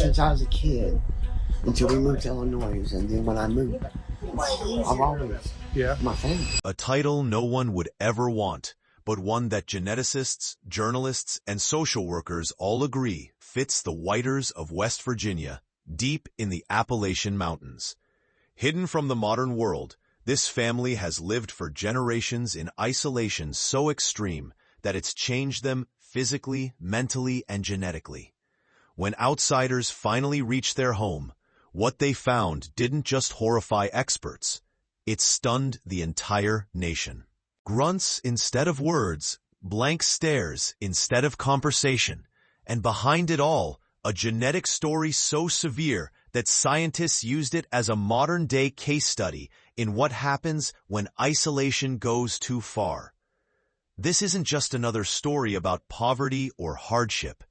since I was a kid until we moved to Illinois, and then when I moved, I've always, my family. A title no one would ever want, but one that geneticists, journalists, and social workers all agree fits the Whittakers of West Virginia, deep in the Appalachian Mountains. Hidden from the modern world, this family has lived for generations in isolation so extreme that it's changed them physically, mentally, and genetically. When outsiders finally reached their home, what they found didn't just horrify experts, it stunned the entire nation. Grunts instead of words, blank stares instead of conversation, and behind it all, a genetic story so severe that scientists used it as a modern-day case study in what happens when isolation goes too far. This isn't just another story about poverty or hardship.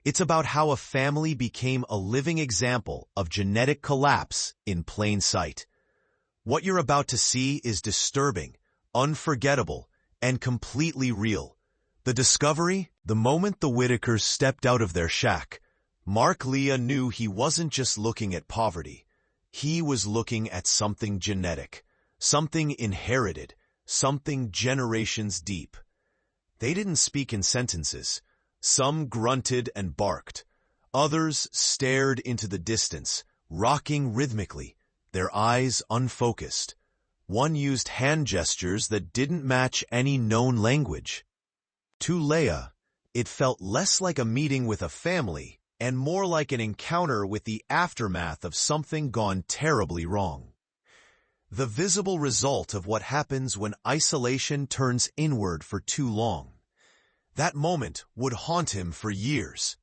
It's about how a family became a living example of genetic collapse in plain sight. What you're about to see is disturbing, unforgettable, and completely real. The discovery, the moment the Whittakers stepped out of their shack, Mark Leah knew he wasn't just looking at poverty. He was looking at something genetic, something inherited, something generations deep. They didn't speak in sentences. Some grunted and barked. Others stared into the distance, rocking rhythmically, their eyes unfocused. One used hand gestures that didn't match any known language. To Leah, it felt less like a meeting with a family and more like an encounter with the aftermath of something gone terribly wrong. The visible result of what happens when isolation turns inward for too long. That moment would haunt him for years.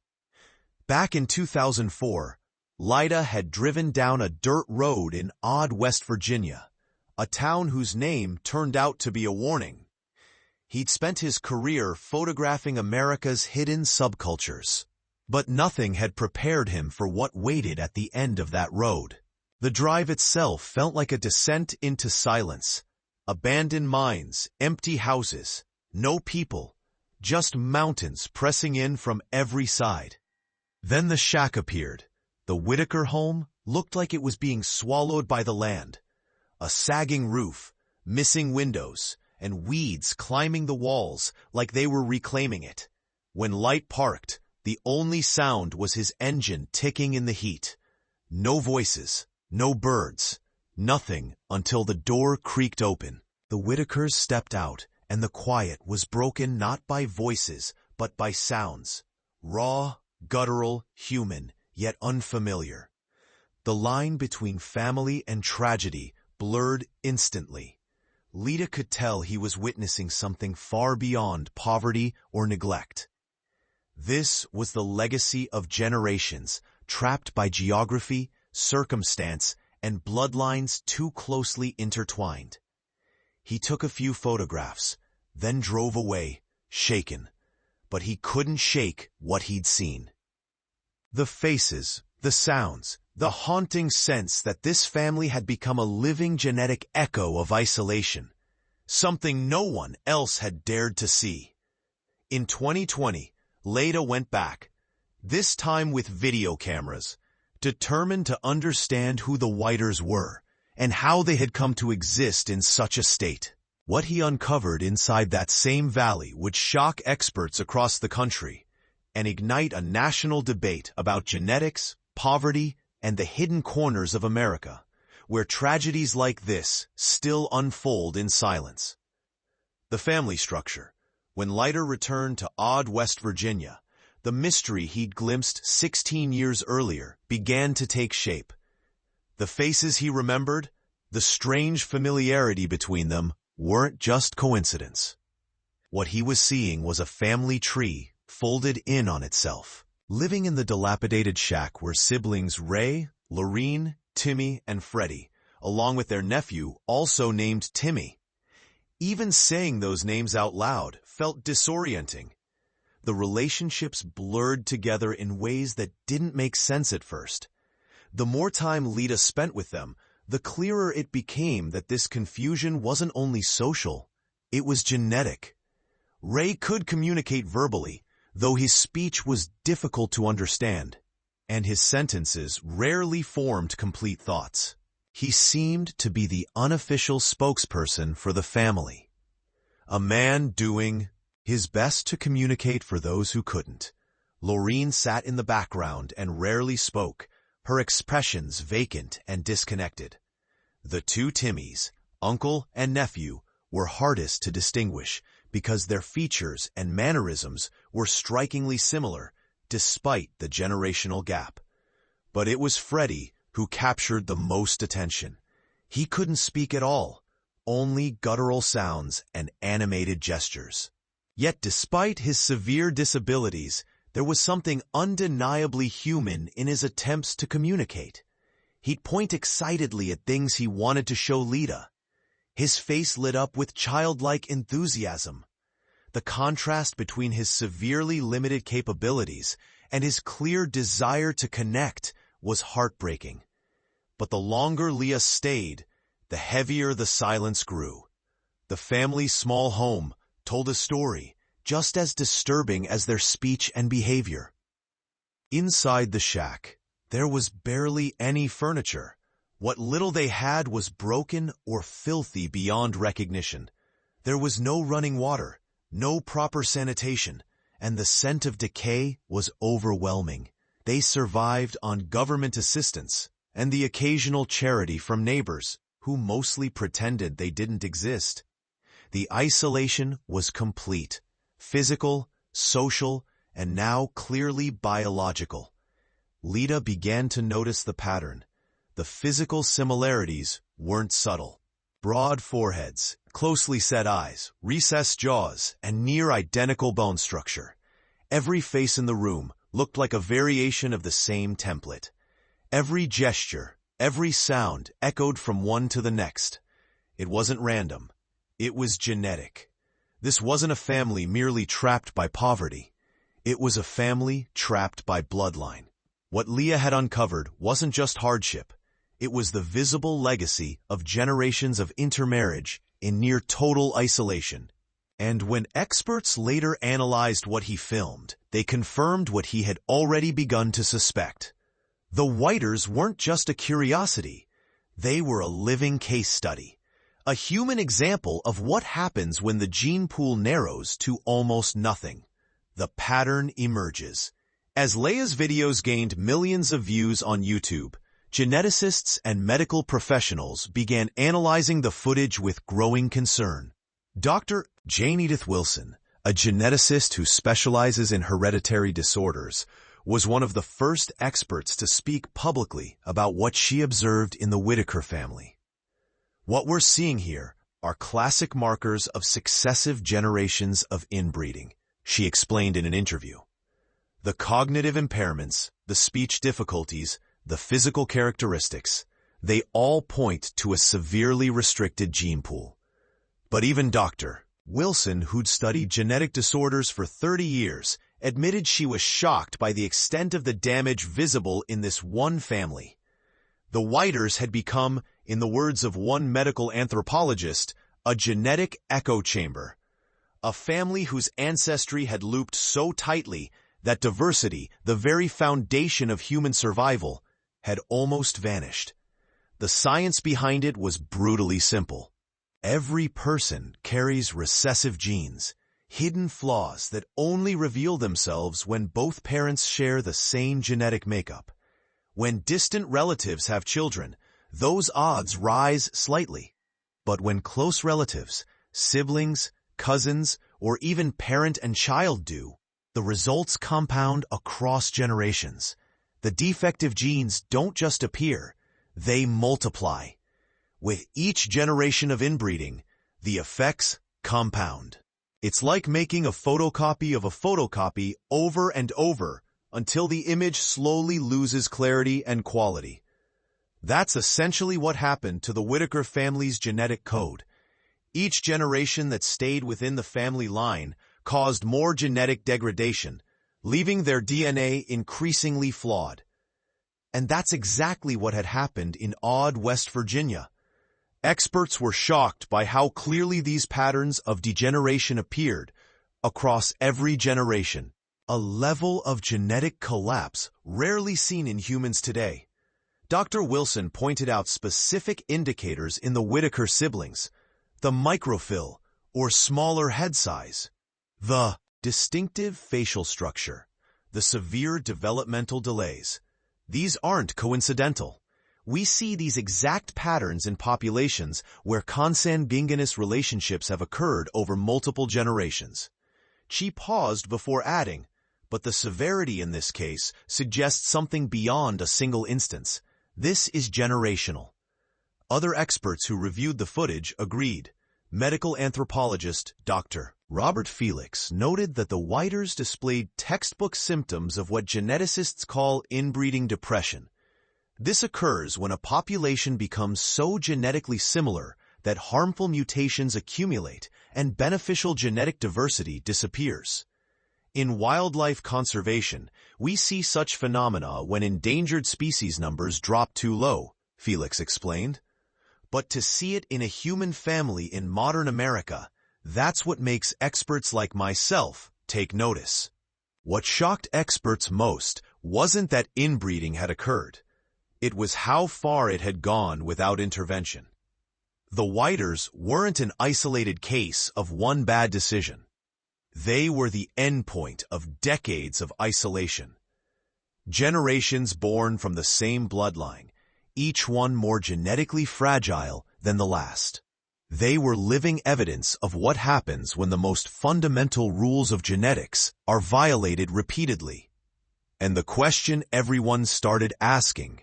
Back in 2004, Lyda had driven down a dirt road in Odd, West Virginia, a town whose name turned out to be a warning. He'd spent his career photographing America's hidden subcultures, but nothing had prepared him for what waited at the end of that road. The drive itself felt like a descent into silence. Abandoned mines, empty houses, no people, just mountains pressing in from every side. Then the shack appeared. The Whittaker home looked like it was being swallowed by the land. A sagging roof, missing windows, and weeds climbing the walls like they were reclaiming it. When Light parked, the only sound was his engine ticking in the heat. No voices, no birds, nothing until the door creaked open. The Whittakers stepped out, and the quiet was broken not by voices, but by sounds. Raw, guttural, human, yet unfamiliar. The line between family and tragedy blurred instantly. Lita could tell he was witnessing something far beyond poverty or neglect. This was the legacy of generations trapped by geography, circumstance, and bloodlines too closely intertwined. He took a few photographs, then drove away, shaken. But he couldn't shake what he'd seen. The faces, the sounds, the haunting sense that this family had become a living genetic echo of isolation, something no one else had dared to see. In 2020, Leda went back, this time with video cameras, determined to understand who the Whittakers were and how they had come to exist in such a state. What he uncovered inside that same valley would shock experts across the country and ignite a national debate about genetics, poverty, and the hidden corners of America, where tragedies like this still unfold in silence. The family structure. When Leiter returned to Odd, West Virginia, the mystery he'd glimpsed 16 years earlier began to take shape. The faces he remembered, the strange familiarity between them, weren't just coincidence. What he was seeing was a family tree folded in on itself. Living in the dilapidated shack were siblings Ray, Lorene, Timmy, and Freddie, along with their nephew, also named Timmy. Even saying those names out loud felt disorienting. The relationships blurred together in ways that didn't make sense at first. The more time Lita spent with them, the clearer it became that this confusion wasn't only social, it was genetic. Ray could communicate verbally, though his speech was difficult to understand. and his sentences rarely formed complete thoughts. He seemed to be the unofficial spokesperson for the family, a man doing his best to communicate for those who couldn't. Laureen sat in the background and rarely spoke, her expressions vacant and disconnected. The two Timmys, uncle and nephew, were hardest to distinguish because their features and mannerisms were strikingly similar, despite the generational gap. But it was Freddie who captured the most attention. He couldn't speak at all, only guttural sounds and animated gestures. Yet despite his severe disabilities, there was something undeniably human in his attempts to communicate. He'd point excitedly at things he wanted to show Lita. His face lit up with childlike enthusiasm. The contrast between his severely limited capabilities and his clear desire to connect was heartbreaking. But the longer Leah stayed, the heavier the silence grew. The family's small home told a story just as disturbing as their speech and behavior. Inside the shack, there was barely any furniture. What little they had was broken or filthy beyond recognition. There was no running water, no proper sanitation, and the scent of decay was overwhelming. They survived on government assistance and the occasional charity from neighbors who mostly pretended they didn't exist. The isolation was complete, physical, social, and now clearly biological. Lita began to notice the pattern. The physical similarities weren't subtle. Broad foreheads, closely set eyes, recessed jaws, and near-identical bone structure. Every face in the room looked like a variation of the same template. Every gesture, every sound echoed from one to the next. It wasn't random. It was genetic. This wasn't a family merely trapped by poverty. It was a family trapped by bloodline. What Leah had uncovered wasn't just hardship. It was the visible legacy of generations of intermarriage in near total isolation. And when experts later analyzed what he filmed, they confirmed what he had already begun to suspect. The Whittakers weren't just a curiosity. They were a living case study. A human example of what happens when the gene pool narrows to almost nothing. The pattern emerges. As Leia's videos gained millions of views on YouTube, geneticists and medical professionals began analyzing the footage with growing concern. Dr. Jane Edith Wilson, a geneticist who specializes in hereditary disorders, was one of the first experts to speak publicly about what she observed in the Whittaker family. What we're seeing here are classic markers of successive generations of inbreeding, she explained in an interview. The cognitive impairments, the speech difficulties, the physical characteristics, they all point to a severely restricted gene pool. But even Dr. Wilson, who'd studied genetic disorders for 30 years, admitted she was shocked by the extent of the damage visible in this one family. The Whittakers had become, in the words of one medical anthropologist, a genetic echo chamber. A family whose ancestry had looped so tightly that diversity, the very foundation of human survival, had almost vanished. The science behind it was brutally simple. Every person carries recessive genes, hidden flaws that only reveal themselves when both parents share the same genetic makeup. When distant relatives have children, those odds rise slightly. But when close relatives, siblings, cousins, or even parent and child do, the results compound across generations. The defective genes don't just appear, they multiply. With each generation of inbreeding, the effects compound. It's like making a photocopy of a photocopy over and over until the image slowly loses clarity and quality. That's essentially what happened to the Whittaker family's genetic code. Each generation that stayed within the family line caused more genetic degradation, leaving their DNA increasingly flawed. And that's exactly what had happened in Odd, West Virginia. Experts were shocked by how clearly these patterns of degeneration appeared across every generation. a level of genetic collapse rarely seen in humans today. Dr. Wilson pointed out specific indicators in the Whittaker siblings: the microphyll, or smaller head size, the distinctive facial structure, the severe developmental delays. These aren't coincidental. We see these exact patterns in populations where consanguineous relationships have occurred over multiple generations. She paused before adding, but the severity in this case suggests something beyond a single instance. This is generational. Other experts who reviewed the footage agreed. Medical anthropologist Dr. Robert Felix noted that the Whittakers displayed textbook symptoms of what geneticists call inbreeding depression. This occurs when a population becomes so genetically similar that harmful mutations accumulate and beneficial genetic diversity disappears. In wildlife conservation, we see such phenomena when endangered species numbers drop too low, Felix explained. But to see it in a human family in modern America, that's what makes experts like myself take notice. What shocked experts most wasn't that inbreeding had occurred. It was how far it had gone without intervention. The Whittakers weren't an isolated case of one bad decision. They were the endpoint of decades of isolation. Generations born from the same bloodline, each one more genetically fragile than the last. They were living evidence of what happens when the most fundamental rules of genetics are violated repeatedly. And the question everyone started asking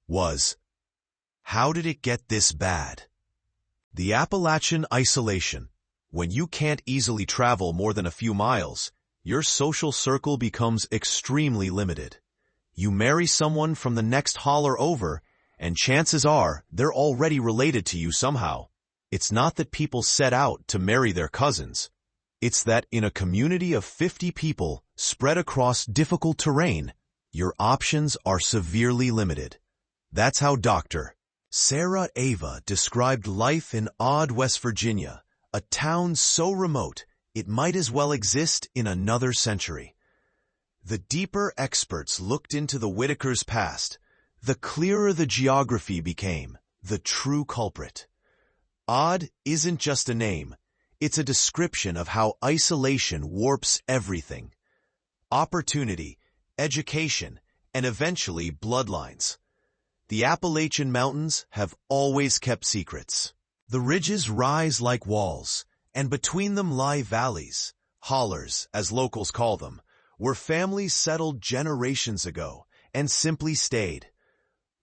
was, how did it get this bad? The Appalachian isolation. When you can't easily travel more than a few miles, your social circle becomes extremely limited. You marry someone from the next holler over, and chances are they're already related to you somehow. It's not that people set out to marry their cousins. It's that in a community of 50 people spread across difficult terrain, your options are severely limited. That's how Dr. Sarah Ava described life in Odd, West Virginia, a town so remote it might as well exist in another century. The deeper experts looked into the Whittakers' past, the clearer the geography became, the true culprit. Odd isn't just a name, it's a description of how isolation warps everything. Opportunity, education, and eventually bloodlines. The Appalachian Mountains have always kept secrets. The ridges rise like walls, and between them lie valleys, hollers, as locals call them, where families settled generations ago and simply stayed.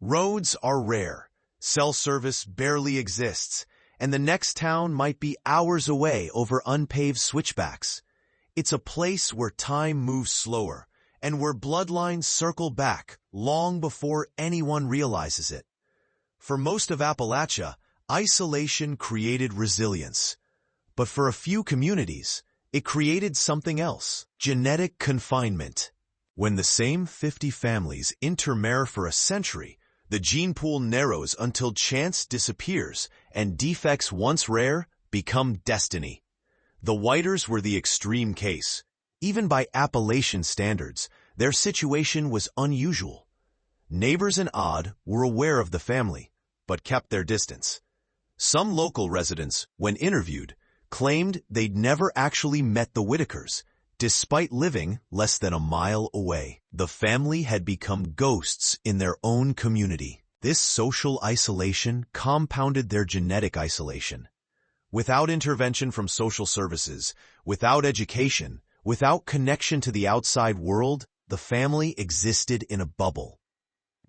Roads are rare, cell service barely exists, and the next town might be hours away over unpaved switchbacks. It's a place where time moves slower, and where bloodlines circle back long before anyone realizes it. For most of Appalachia, isolation created resilience. But for a few communities, it created something else: genetic confinement. When the same 50 families intermarry for a century, the gene pool narrows until chance disappears, and defects once rare become destiny. The Whittakers were the extreme case. Even by Appalachian standards, their situation was unusual. Neighbors in Odd were aware of the family, but kept their distance. Some local residents, when interviewed, claimed they'd never actually met the Whittakers, despite living less than a mile away. The family had become ghosts in their own community. This social isolation compounded their genetic isolation. Without intervention from social services, without education, without connection to the outside world, the family existed in a bubble.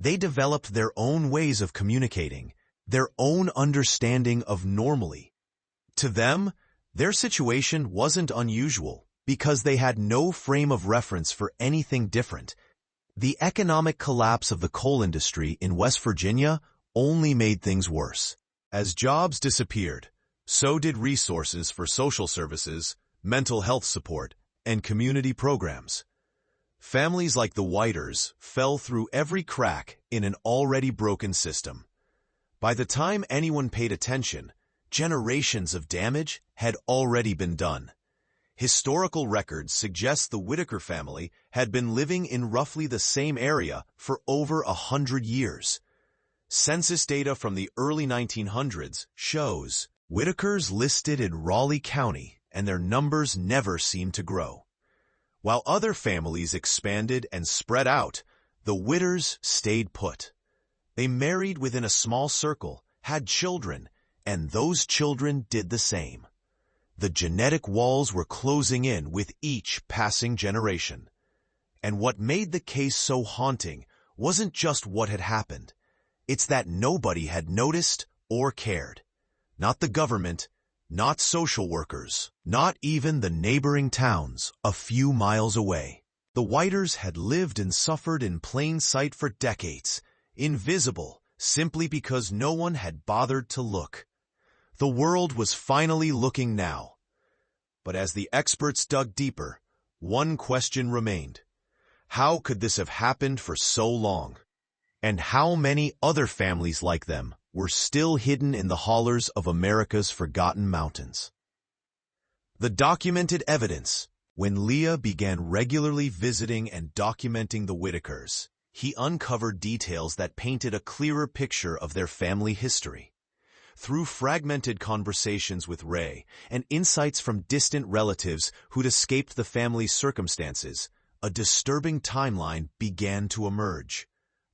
They developed their own ways of communicating, their own understanding of normally. To them, their situation wasn't unusual because they had no frame of reference for anything different. The economic collapse of the coal industry in West Virginia only made things worse. As jobs disappeared, so did resources for social services, mental health support, and community programs. Families like the Whittakers fell through every crack in an already broken system. By the time anyone paid attention, generations of damage had already been done. Historical records suggest the Whittaker family had been living in roughly the same area for over 100 years. Census data from the early 1900s shows Whittakers listed in Raleigh County, and their numbers never seemed to grow. While other families expanded and spread out, the Whitters stayed put. They married within a small circle, had children, and those children did the same. The genetic walls were closing in with each passing generation. And what made the case so haunting wasn't just what had happened. It's that nobody had noticed or cared. Not the government, not social workers, not even the neighboring towns a few miles away. The Whittakers had lived and suffered in plain sight for decades, invisible simply because no one had bothered to look. The world was finally looking now. But as the experts dug deeper, one question remained. How could this have happened for so long? And how many other families like them were still hidden in the hollers of America's forgotten mountains? The documented evidence. When Leah began regularly visiting and documenting the Whittakers, he uncovered details that painted a clearer picture of their family history. Through fragmented conversations with Ray and insights from distant relatives who'd escaped the family's circumstances, a disturbing timeline began to emerge.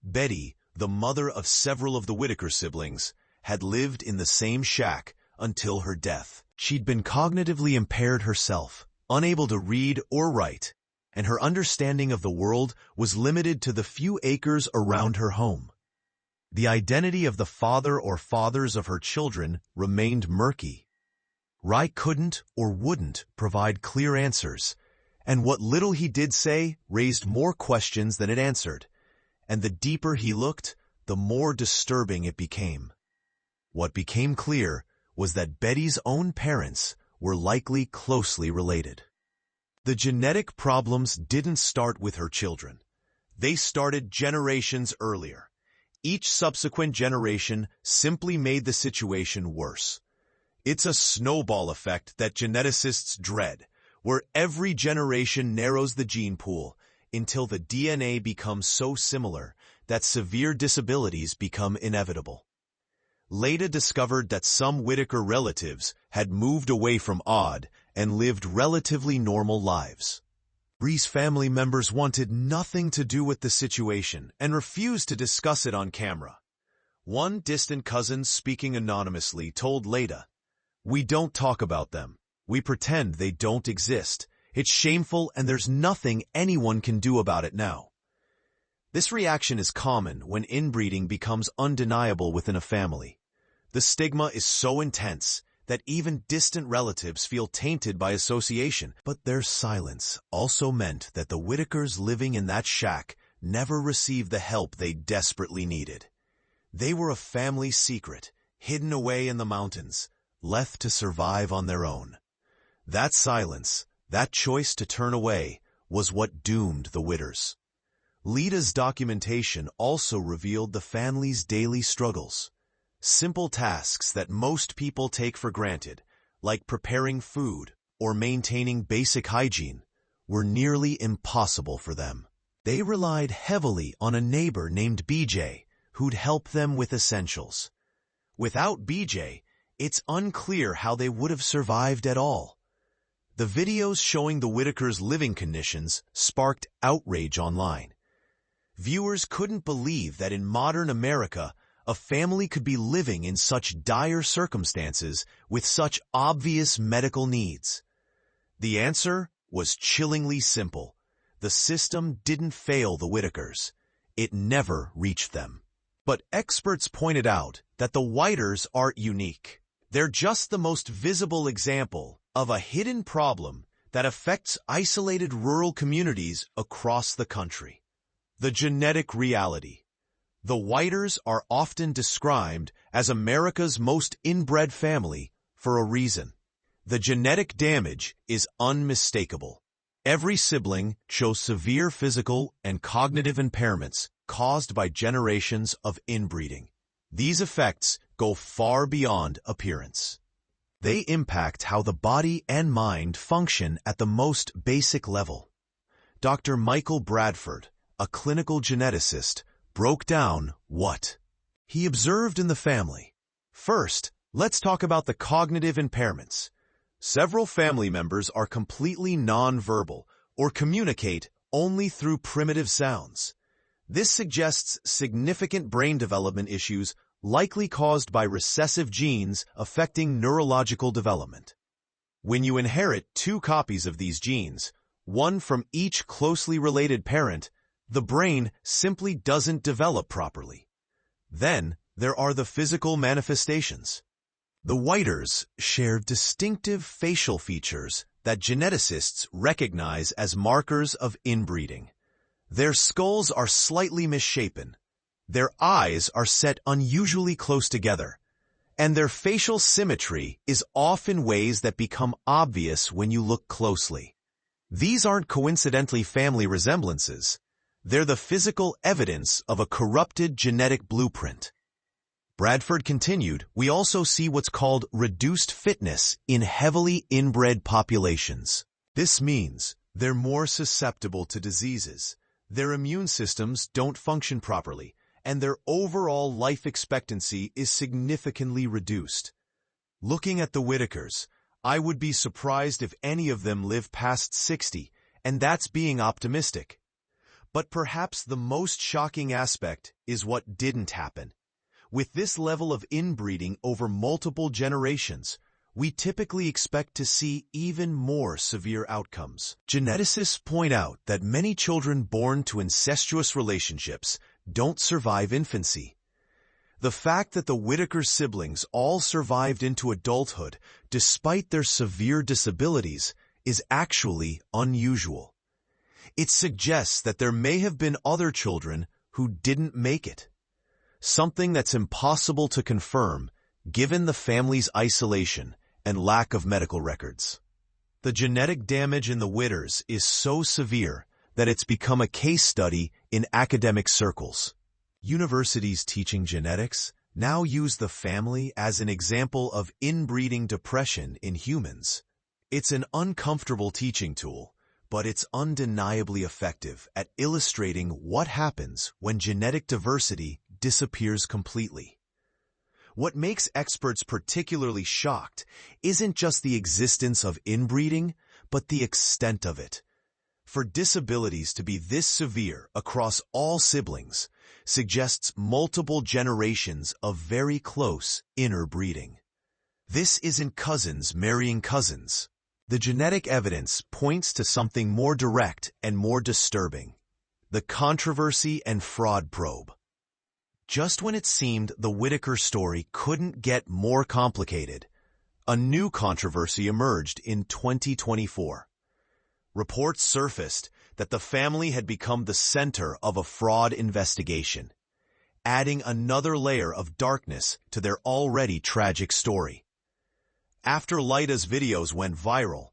Betty, the mother of several of the Whittaker siblings, had lived in the same shack until her death. She'd been cognitively impaired herself, unable to read or write, and her understanding of the world was limited to the few acres around her home. The identity of the father or fathers of her children remained murky. Ray couldn't or wouldn't provide clear answers, and what little he did say raised more questions than it answered, and the deeper he looked, the more disturbing it became. What became clear was that Betty's own parents were likely closely related. The genetic problems didn't start with her children. They started generations earlier. Each subsequent generation simply made the situation worse. It's a snowball effect that geneticists dread, where every generation narrows the gene pool until the DNA becomes so similar that severe disabilities become inevitable. Leda discovered that some Whittaker relatives had moved away from Odd and lived relatively normal lives. Bree's family members wanted nothing to do with the situation and refused to discuss it on camera. One distant cousin, speaking anonymously, told Leda, "We don't talk about them. We pretend they don't exist. It's shameful and there's nothing anyone can do about it now." This reaction is common when inbreeding becomes undeniable within a family. The stigma is so intense that even distant relatives feel tainted by association, but their silence also meant that the Whittakers living in that shack never received the help they desperately needed. They were a family secret, hidden away in the mountains, left to survive on their own. That silence, that choice to turn away, was what doomed the Whitters. Leda's documentation also revealed the family's daily struggles. Simple tasks that most people take for granted, like preparing food or maintaining basic hygiene, were nearly impossible for them. They relied heavily on a neighbor named BJ, who'd help them with essentials. Without BJ, it's unclear how they would have survived at all. The videos showing the Whittakers' living conditions sparked outrage online. Viewers couldn't believe that in modern America, a family could be living in such dire circumstances with such obvious medical needs. The answer was chillingly simple. The system didn't fail the Whittakers. It never reached them. But experts pointed out that the Whittakers aren't unique. They're just the most visible example of a hidden problem that affects isolated rural communities across the country. The genetic reality. The Whittakers are often described as America's most inbred family for a reason. The genetic damage is unmistakable. Every sibling shows severe physical and cognitive impairments caused by generations of inbreeding. These effects go far beyond appearance. They impact how the body and mind function at the most basic level. Dr. Michael Bradford, a clinical geneticist, broke down what he observed in the family. First, let's talk about the cognitive impairments. Several family members are completely nonverbal or communicate only through primitive sounds. This suggests significant brain development issues likely caused by recessive genes affecting neurological development. When you inherit 2 copies of these genes, one from each closely related parent, the brain simply doesn't develop properly. Then, there are the physical manifestations. The Whittakers share distinctive facial features that geneticists recognize as markers of inbreeding. Their skulls are slightly misshapen, their eyes are set unusually close together, and their facial symmetry is often ways that become obvious when you look closely. These aren't coincidentally family resemblances. They're the physical evidence of a corrupted genetic blueprint. Bradford continued, we also see what's called reduced fitness in heavily inbred populations. This means they're more susceptible to diseases, their immune systems don't function properly, and their overall life expectancy is significantly reduced. Looking at the Whittakers, I would be surprised if any of them live past 60, and that's being optimistic. But perhaps the most shocking aspect is what didn't happen. With this level of inbreeding over multiple generations, we typically expect to see even more severe outcomes. Geneticists point out that many children born to incestuous relationships don't survive infancy. The fact that the Whittaker siblings all survived into adulthood despite their severe disabilities is actually unusual. It suggests that there may have been other children who didn't make it. Something that's impossible to confirm given the family's isolation and lack of medical records. The genetic damage in the Whittakers is so severe that it's become a case study in academic circles. Universities teaching genetics now use the family as an example of inbreeding depression in humans. It's an uncomfortable teaching tool, but it's undeniably effective at illustrating what happens when genetic diversity disappears completely. What makes experts particularly shocked isn't just the existence of inbreeding, but the extent of it. For disabilities to be this severe across all siblings suggests multiple generations of very close interbreeding. This isn't cousins marrying cousins. The genetic evidence points to something more direct and more disturbing: the controversy and fraud probe. Just when it seemed the Whittaker story couldn't get more complicated, a new controversy emerged in 2024. Reports surfaced that the family had become the center of a fraud investigation, adding another layer of darkness to their already tragic story. After Lyda's videos went viral,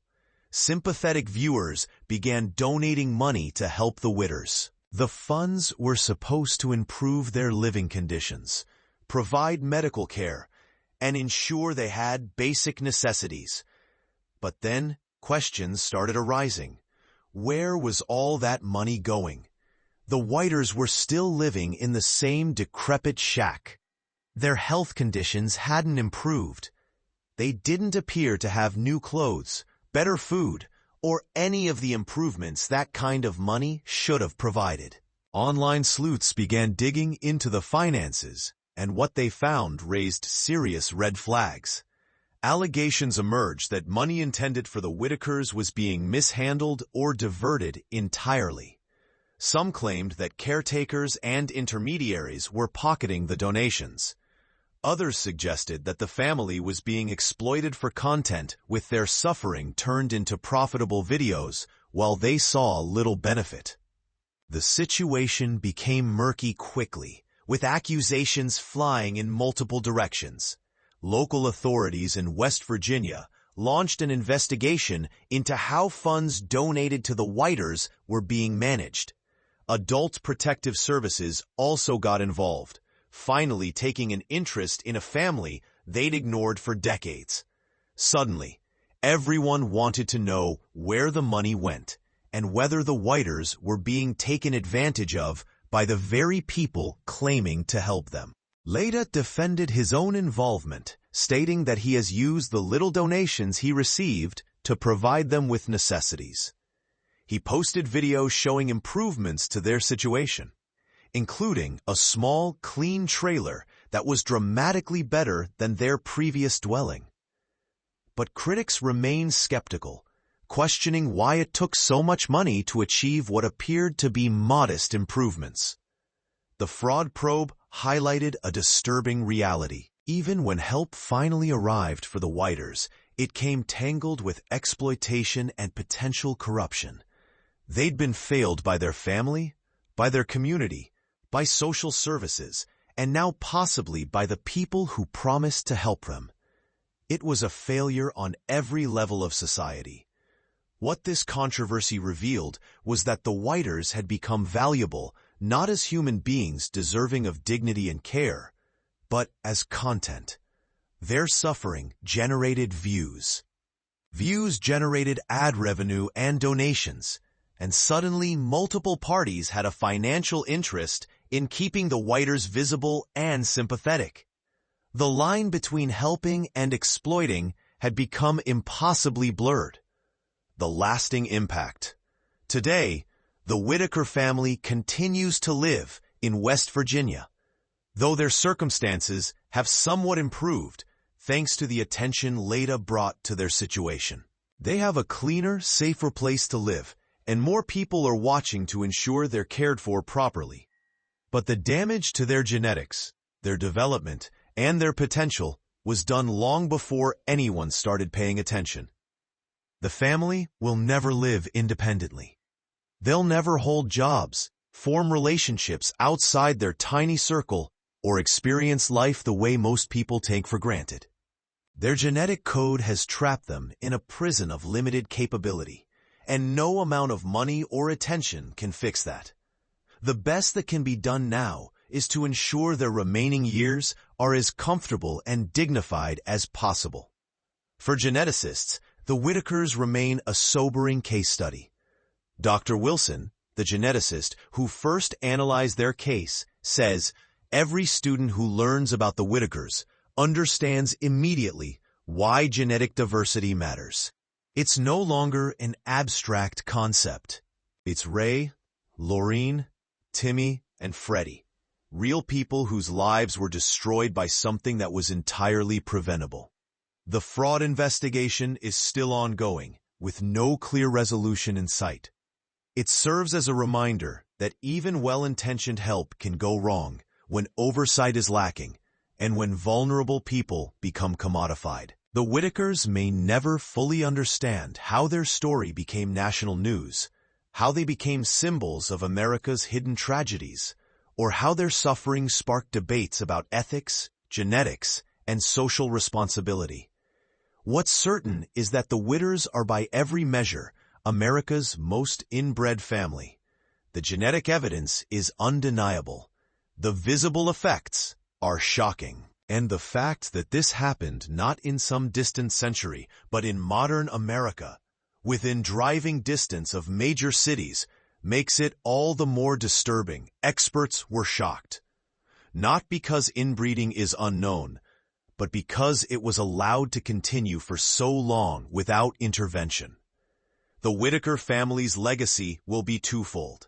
sympathetic viewers began donating money to help the Whittakers. The funds were supposed to improve their living conditions, provide medical care, and ensure they had basic necessities. But then questions started arising. Where was all that money going? The Whittakers were still living in the same decrepit shack. Their health conditions hadn't improved. They didn't appear to have new clothes, better food, or any of the improvements that kind of money should have provided. Online sleuths began digging into the finances, and what they found raised serious red flags. Allegations emerged that money intended for the Whittakers was being mishandled or diverted entirely. Some claimed that caretakers and intermediaries were pocketing the donations. Others suggested that the family was being exploited for content, with their suffering turned into profitable videos while they saw little benefit. The situation became murky quickly, with accusations flying in multiple directions. Local authorities in West Virginia launched an investigation into how funds donated to the Whittakers were being managed. Adult Protective Services also got involved, finally taking an interest in a family they'd ignored for decades. Suddenly, everyone wanted to know where the money went and whether the Whiters were being taken advantage of by the very people claiming to help them. Leda defended his own involvement, stating that he has used the little donations he received to provide them with necessities. He posted videos showing improvements to their situation, including a small, clean trailer that was dramatically better than their previous dwelling. But critics remain skeptical, questioning why it took so much money to achieve what appeared to be modest improvements. The fraud probe highlighted a disturbing reality. Even when help finally arrived for the Whiters, it came tangled with exploitation and potential corruption. They'd been failed by their family, by their community, by social services, and now possibly by the people who promised to help them. It was a failure on every level of society. What this controversy revealed was that the Whiters had become valuable not as human beings deserving of dignity and care, but as content. Their suffering generated views. Views generated ad revenue and donations, and suddenly multiple parties had a financial interest in keeping the Whiters visible and sympathetic. The line between helping and exploiting had become impossibly blurred. The lasting impact. Today, the Whittaker family continues to live in West Virginia, though their circumstances have somewhat improved thanks to the attention Leda brought to their situation. They have a cleaner, safer place to live, and more people are watching to ensure they're cared for properly. But the damage to their genetics, their development, and their potential was done long before anyone started paying attention. The family will never live independently. They'll never hold jobs, form relationships outside their tiny circle, or experience life the way most people take for granted. Their genetic code has trapped them in a prison of limited capability, and no amount of money or attention can fix that. The best that can be done now is to ensure their remaining years are as comfortable and dignified as possible. For geneticists, the Whittakers remain a sobering case study. Dr. Wilson, the geneticist who first analyzed their case, says, "Every student who learns about the Whittakers understands immediately why genetic diversity matters. It's no longer an abstract concept. It's Ray, Laureen, Timmy, and Freddie, real people whose lives were destroyed by something that was entirely preventable." The fraud investigation is still ongoing, with no clear resolution in sight. It serves as a reminder that even well-intentioned help can go wrong when oversight is lacking and when vulnerable people become commodified. The Whittakers may never fully understand how their story became national news, how they became symbols of America's hidden tragedies, or how their suffering sparked debates about ethics, genetics, and social responsibility. What's certain is that the Whitters are by every measure America's most inbred family. The genetic evidence is undeniable. The visible effects are shocking. And the fact that this happened not in some distant century, but in modern America, within driving distance of major cities, makes it all the more disturbing. Experts were shocked. Not because inbreeding is unknown, but because it was allowed to continue for so long without intervention. The Whittaker family's legacy will be twofold.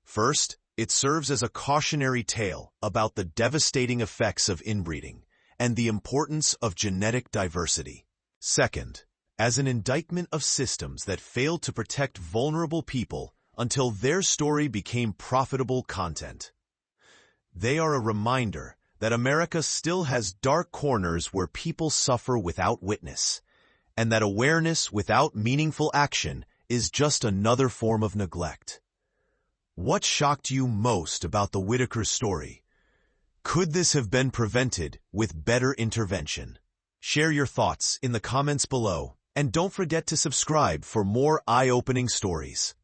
First, it serves as a cautionary tale about the devastating effects of inbreeding and the importance of genetic diversity. Second, as an indictment of systems that failed to protect vulnerable people until their story became profitable content. They are a reminder that America still has dark corners where people suffer without witness, and that awareness without meaningful action is just another form of neglect. What shocked you most about the Whittaker story? Could this have been prevented with better intervention? Share your thoughts in the comments below, and don't forget to subscribe for more eye-opening stories.